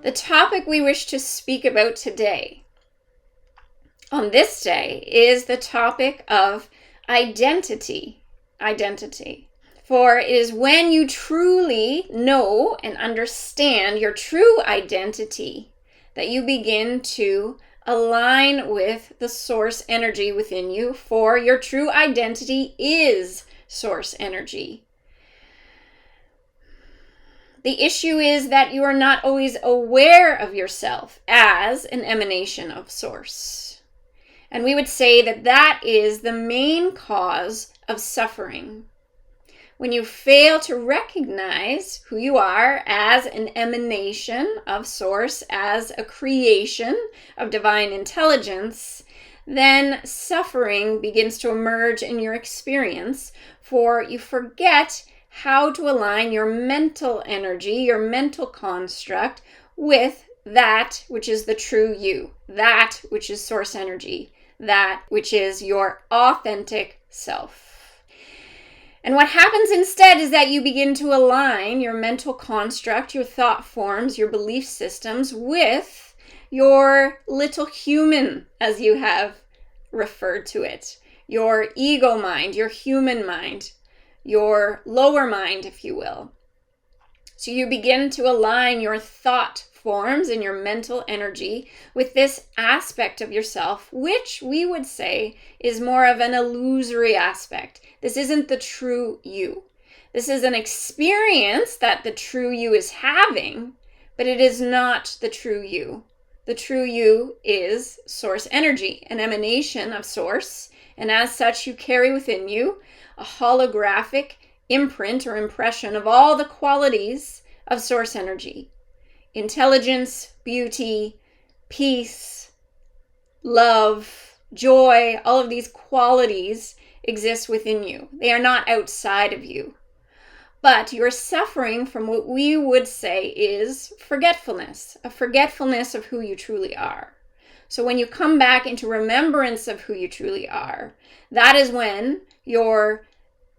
The topic we wish to speak about today, on this day, is the topic of identity. Identity. For it is when you truly know and understand your true identity that you begin to align with the source energy within you, for your true identity is source energy. The issue is that you are not always aware of yourself as an emanation of source. And we would say that that is the main cause of suffering. When you fail to recognize who you are as an emanation of source, as a creation of divine intelligence, then suffering begins to emerge in your experience, for you forget how to align your mental energy, your mental construct, with that which is the true you, that which is source energy, that which is your authentic self. And what happens instead is that you begin to align your mental construct, your thought forms, your belief systems with your little human, as you have referred to it, your ego mind, your human mind, your lower mind, if you will. So you begin to align your thought forms and your mental energy with this aspect of yourself, which we would say is more of an illusory aspect. This isn't the true you. This is an experience that the true you is having, but it is not the true you. The true you is source energy, an emanation of source, and as such you carry within you a holographic imprint or impression of all the qualities of source energy. Intelligence, beauty, peace, love, joy, all of these qualities exist within you. They are not outside of you. But you're suffering from what we would say is forgetfulness, a forgetfulness of who you truly are. So when you come back into remembrance of who you truly are, that is when your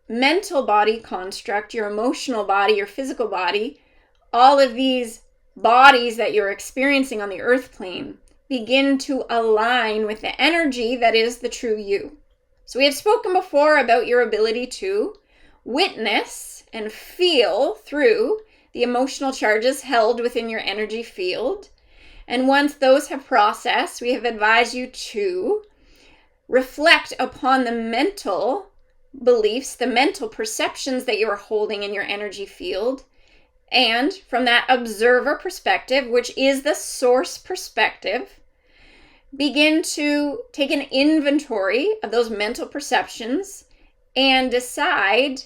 mental body construct, your emotional body, your physical body, all of these bodies that you're experiencing on the earth plane begin to align with the energy that is the true you. So we have spoken before about your ability to witness and feel through the emotional charges held within your energy field. And once those have processed, we have advised you to reflect upon the mental beliefs, the mental perceptions that you are holding in your energy field. And from that observer perspective, which is the source perspective, begin to take an inventory of those mental perceptions and decide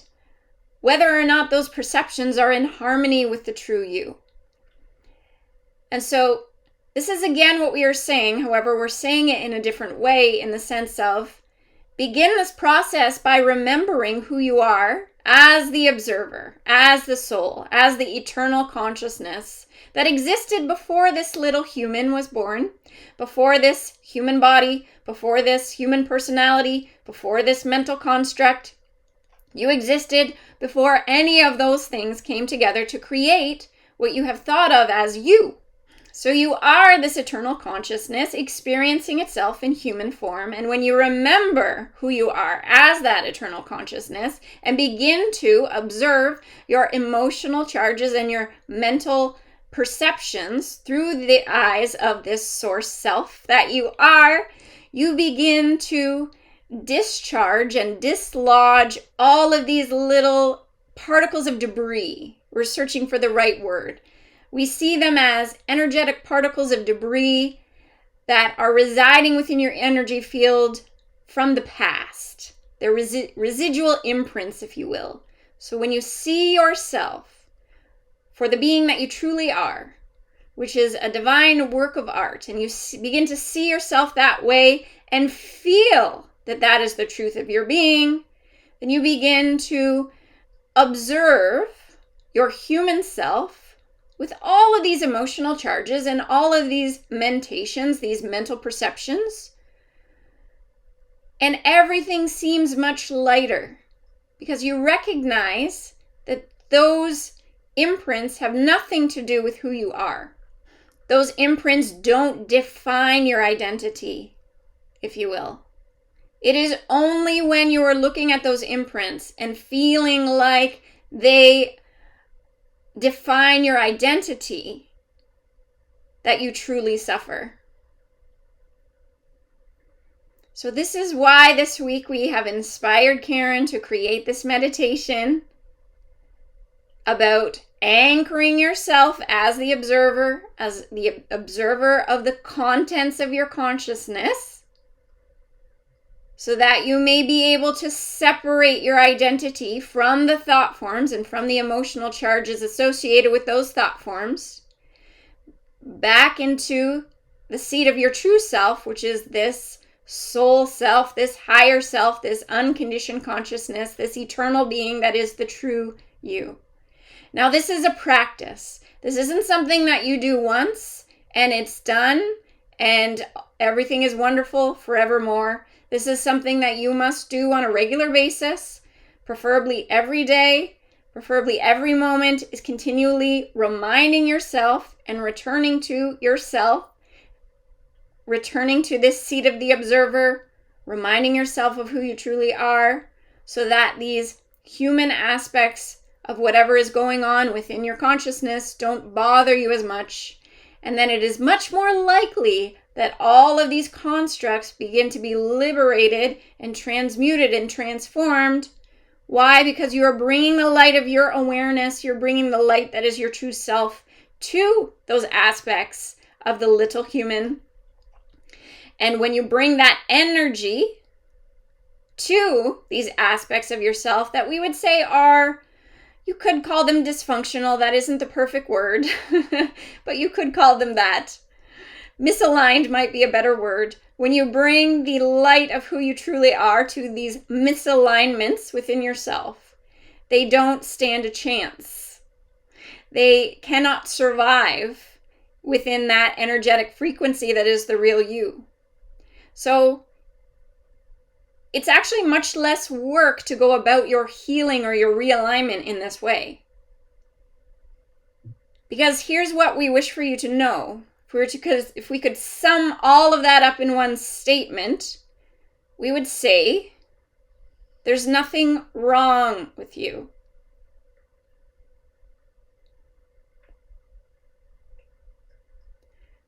whether or not those perceptions are in harmony with the true you. And so this is again what we are saying. However, we're saying it in a different way, in the sense of begin this process by remembering who you are as the observer, as the soul, as the eternal consciousness that existed before this little human was born, before this human body, before this human personality, before this mental construct. You existed before any of those things came together to create what you have thought of as you. So you are this eternal consciousness experiencing itself in human form. And when you remember who you are as that eternal consciousness and begin to observe your emotional charges and your mental perceptions through the eyes of this source self that you are, you begin to discharge and dislodge all of these little particles of debris. We're searching for the right word. We see them as energetic particles of debris that are residing within your energy field from the past. They're residual imprints, if you will. So when you see yourself for the being that you truly are, which is a divine work of art, and you begin to see yourself that way and feel that that is the truth of your being, then you begin to observe your human self with all of these emotional charges and all of these mentations, these mental perceptions. And everything seems much lighter because you recognize that those imprints have nothing to do with who you are. Those imprints don't define your identity, if you will. It is only when you are looking at those imprints and feeling like they define your identity that you truly suffer. So this is why this week we have inspired Karen to create this meditation about anchoring yourself as the observer of the contents of your consciousness, so that you may be able to separate your identity from the thought forms and from the emotional charges associated with those thought forms back into the seat of your true self, which is this soul self, this higher self, this unconditioned consciousness, this eternal being that is the true you. Now, this is a practice. This isn't something that you do once and it's done and everything is wonderful forevermore. This is something that you must do on a regular basis, preferably every day, preferably every moment, is continually reminding yourself and returning to yourself, returning to this seat of the observer, reminding yourself of who you truly are, so that these human aspects of whatever is going on within your consciousness don't bother you as much. And then it is much more likely that all of these constructs begin to be liberated and transmuted and transformed. Why? Because you are bringing the light of your awareness, you're bringing the light that is your true self to those aspects of the little human. And when you bring that energy to these aspects of yourself that we would say are, you could call them dysfunctional. That isn't the perfect word, but you could call them that. Misaligned might be a better word. When you bring the light of who you truly are to these misalignments within yourself, they don't stand a chance. They cannot survive within that energetic frequency that is the real you. So it's actually much less work to go about your healing or your realignment in this way. Because here's what we wish for you to know. If we could sum all of that up in one statement, we would say, there's nothing wrong with you.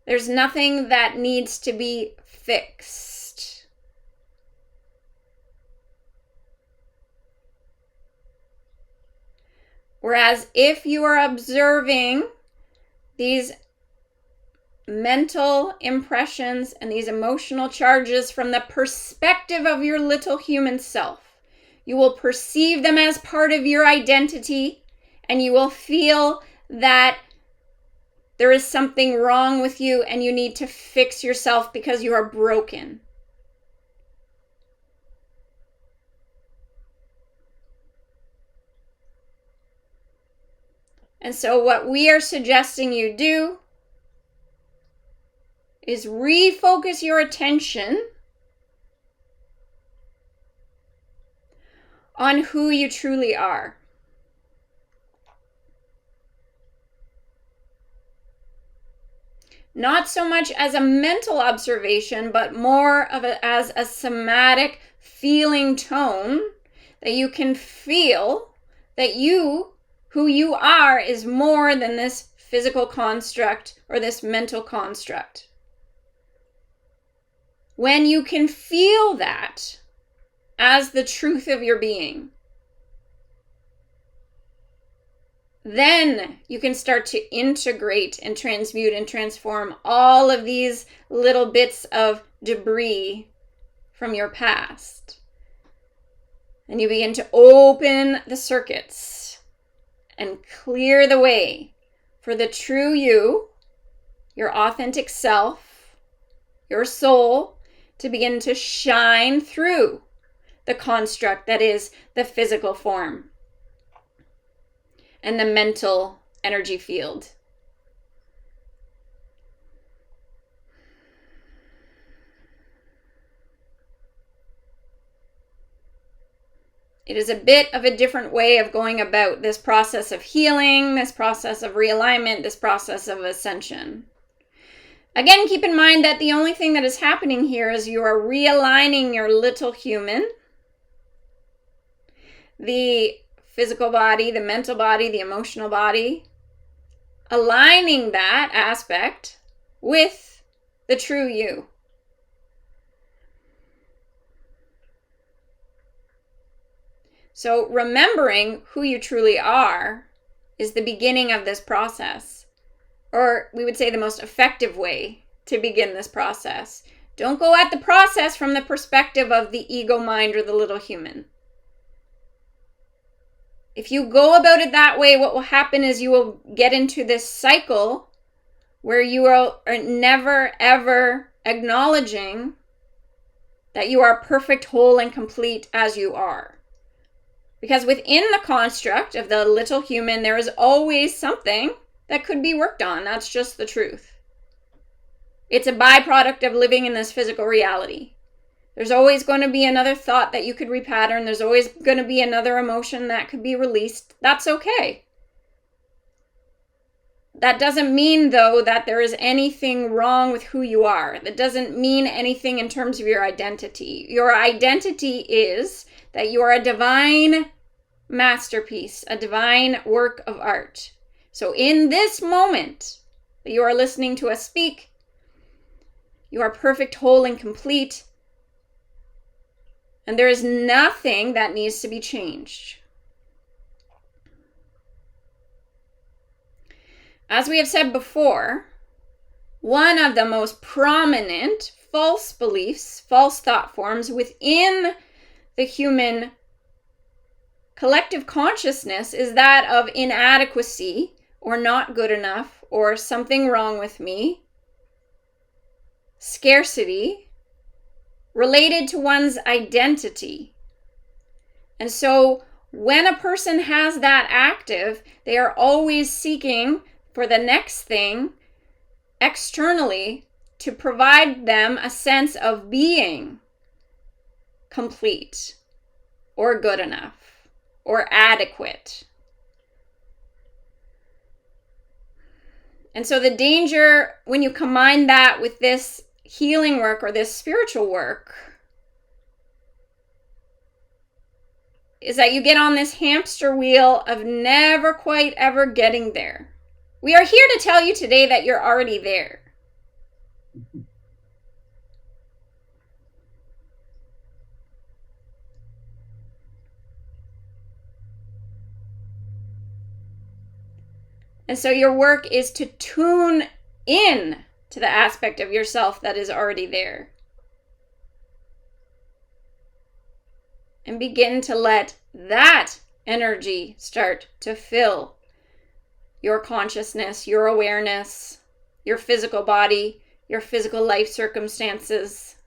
There's nothing that needs to be fixed. Whereas if you are observing these mental impressions and these emotional charges from the perspective of your little human self, you will perceive them as part of your identity, and you will feel that there is something wrong with you and you need to fix yourself because you are broken. And so what we are suggesting you do is refocus your attention on who you truly are. Not so much as a mental observation, but more of as a somatic feeling tone that you can feel that who you are, is more than this physical construct or this mental construct. When you can feel that as the truth of your being, then you can start to integrate and transmute and transform all of these little bits of debris from your past. And you begin to open the circuits and clear the way for the true you, your authentic self, your soul, to begin to shine through the construct that is the physical form and the mental energy field. It is a bit of a different way of going about this process of healing, this process of realignment, this process of ascension. Again, keep in mind that the only thing that is happening here is you are realigning your little human, the physical body, the mental body, the emotional body, aligning that aspect with the true you. So remembering who you truly are is the beginning of this process, or we would say the most effective way to begin this process. Don't go at the process from the perspective of the ego mind or the little human. If you go about it that way, what will happen is you will get into this cycle where you are never ever acknowledging that you are perfect, whole, and complete as you are. Because within the construct of the little human, there is always something that could be worked on. That's just the truth. It's a byproduct of living in this physical reality. There's always going to be another thought that you could repattern. There's always going to be another emotion that could be released. That's okay. That doesn't mean, though, that there is anything wrong with who you are. That doesn't mean anything in terms of your identity. Your identity is that you are a divine masterpiece, a divine work of art. So in this moment that you are listening to us speak, you are perfect, whole, and complete. And there is nothing that needs to be changed. As we have said before, one of the most prominent false beliefs, false thought forms within the human collective consciousness is that of inadequacy or not good enough or something wrong with me, scarcity, related to one's identity. And so when a person has that active, they are always seeking for the next thing externally to provide them a sense of being complete or good enough or adequate. And so the danger when you combine that with this healing work or this spiritual work is that you get on this hamster wheel of never quite ever getting there. We are here to tell you today that you're already there. And so your work is to tune in to the aspect of yourself that is already there. And begin to let that energy start to fill your consciousness, your awareness, your physical body, your physical life circumstances.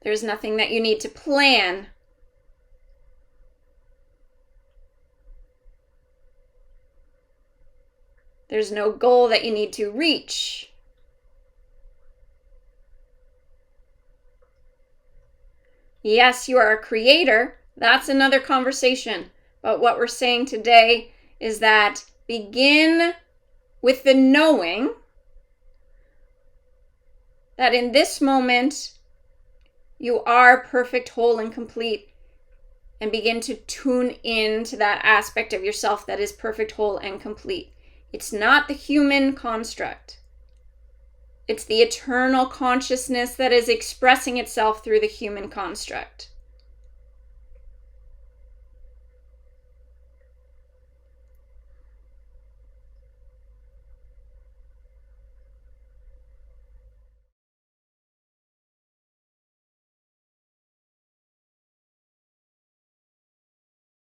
There's nothing that you need to plan. There's no goal that you need to reach. Yes, you are a creator. That's another conversation. But what we're saying today is that begin with the knowing that in this moment you are perfect, whole, and complete, and begin to tune in to that aspect of yourself that is perfect, whole, and complete. It's not the human construct. It's the eternal consciousness that is expressing itself through the human construct.